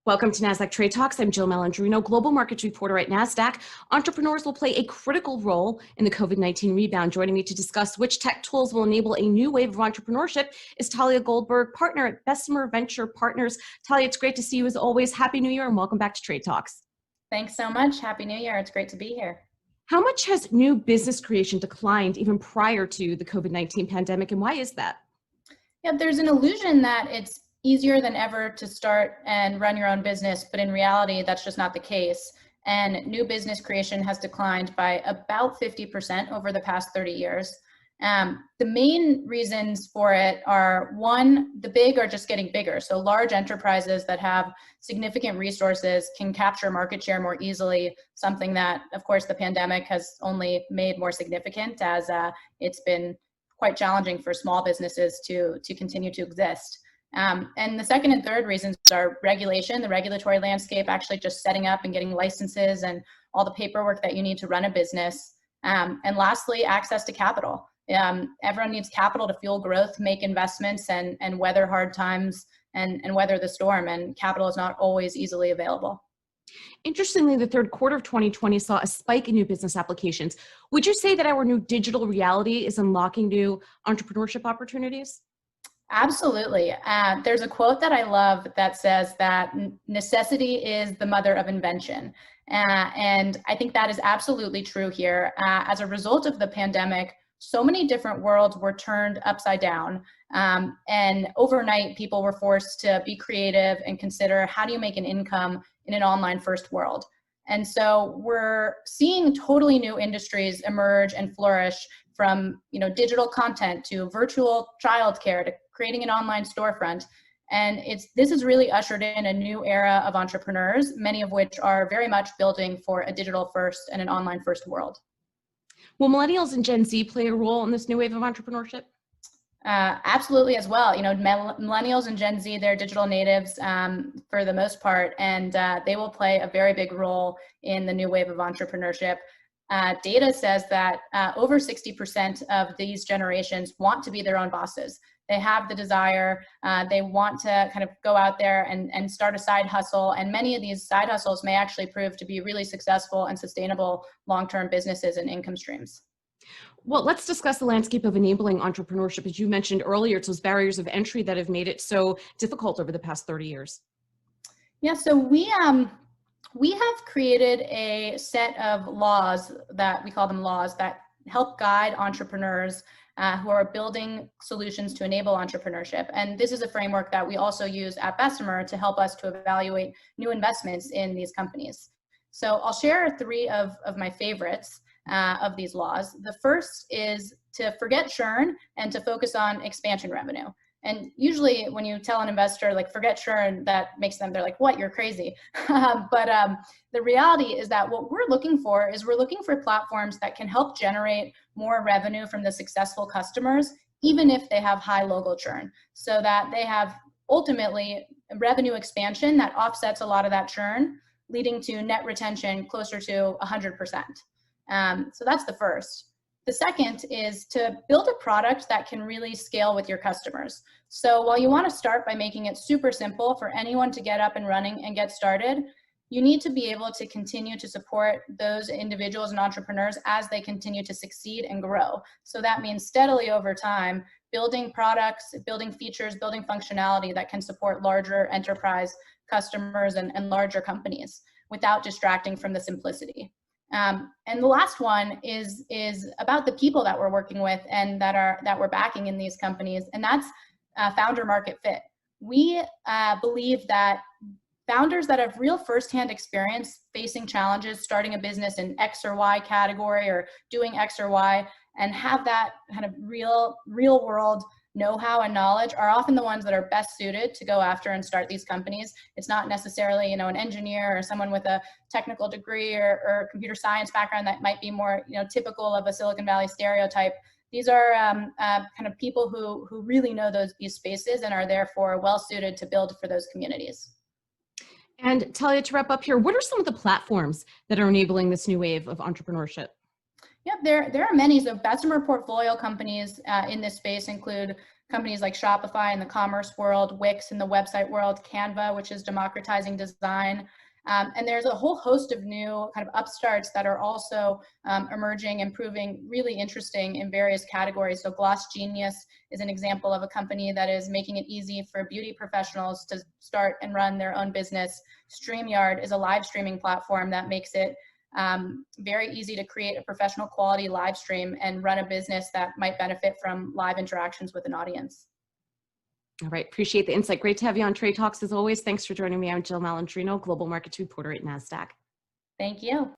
Welcome to Nasdaq Trade Talks. I'm Jill Malandrino, global markets reporter at Nasdaq. Entrepreneurs will play a critical role in the COVID-19 rebound. Joining me to discuss which tech tools will enable a new wave of entrepreneurship is Talia Goldberg, partner at Bessemer Venture Partners. Talia, it's great to see you as always. Happy New Year and welcome back to Trade Talks. Thanks so much. Happy New Year. It's great to be here. How much has new business creation declined even prior to the COVID-19 pandemic, and why is that? Yeah, there's an illusion that it's easier than ever to start and run your own business, but in reality, that's just not the case. And new business creation has declined by about 50% over the past 30 years. The main reasons for it are, one, the big are just getting bigger. So large enterprises that have significant resources can capture market share more easily, something that, of course, the pandemic has only made more significant as it's been quite challenging for small businesses to continue to exist. And the second and third reasons are regulation, the regulatory landscape, actually just setting up and getting licenses and all the paperwork that you need to run a business. And lastly, access to capital. Everyone needs capital to fuel growth, make investments, and weather hard times and weather the storm. And capital is not always easily available. Interestingly, the third quarter of 2020 saw a spike in new business applications. Would you say that our new digital reality is unlocking new entrepreneurship opportunities? Absolutely. There's a quote that I love that says that necessity is the mother of invention. And I think that is absolutely true here. As a result of the pandemic, so many different worlds were turned upside down. And overnight, people were forced to be creative and consider, how do you make an income in an online first world? And so we're seeing totally new industries emerge and flourish, from digital content to virtual childcare to creating an online storefront. And this has really ushered in a new era of entrepreneurs, many of which are very much building for a digital first and an online first world. Will millennials and Gen Z play a role in this new wave of entrepreneurship? Absolutely as well. Millennials and Gen Z, they're digital natives for the most part, and they will play a very big role in the new wave of entrepreneurship. Data says that over 60% of these generations want to be their own bosses. They have the desire, they want to kind of go out there and start a side hustle. And many of these side hustles may actually prove to be really successful and sustainable long-term businesses and income streams. Well, let's discuss the landscape of enabling entrepreneurship. As you mentioned earlier, it's those barriers of entry that have made it so difficult over the past 30 years. Yeah, so we have created a set of laws that we call them laws that help guide entrepreneurs who are building solutions to enable entrepreneurship. And this is a framework that we also use at Bessemer to help us to evaluate new investments in these companies. So I'll share three of my favorites of these laws. The first is to forget churn and to focus on expansion revenue. And usually when you tell an investor, like, forget churn, that makes them, they're like, what, you're crazy. But the reality is that what we're looking for platforms that can help generate more revenue from the successful customers, even if they have high logo churn, so that they have ultimately revenue expansion that offsets a lot of that churn, leading to net retention closer to 100%. So that's the first. The second is to build a product that can really scale with your customers. So while you want to start by making it super simple for anyone to get up and running and get started, you need to be able to continue to support those individuals and entrepreneurs as they continue to succeed and grow. So that means steadily over time, building products, building features, building functionality that can support larger enterprise customers and larger companies without distracting from the simplicity. And the last one is about the people that we're working with and that we're backing in these companies, and that's founder market fit. We believe that founders that have real firsthand experience facing challenges, starting a business in X or Y category or doing X or Y, and have that kind of real world know-how and knowledge are often the ones that are best suited to go after and start these companies. It's not necessarily, an engineer or someone with a technical degree or computer science background that might be more, typical of a Silicon Valley stereotype. These are kind of people who really know these spaces and are therefore well suited to build for those communities. And Talia, to wrap up here, what are some of the platforms that are enabling this new wave of entrepreneurship? Yep, there are many. So Bessemer portfolio companies in this space include companies like Shopify in the commerce world, Wix in the website world, Canva, which is democratizing design. And there's a whole host of new kind of upstarts that are also emerging and proving really interesting in various categories. So Gloss Genius is an example of a company that is making it easy for beauty professionals to start and run their own business. StreamYard is a live streaming platform that makes it very easy to create a professional quality live stream and run a business that might benefit from live interactions with an audience. All right, appreciate the insight. Great to have you on Trade Talks as always. Thanks for joining me. I'm Jill Malandrino, Global Markets Reporter at Nasdaq. Thank you.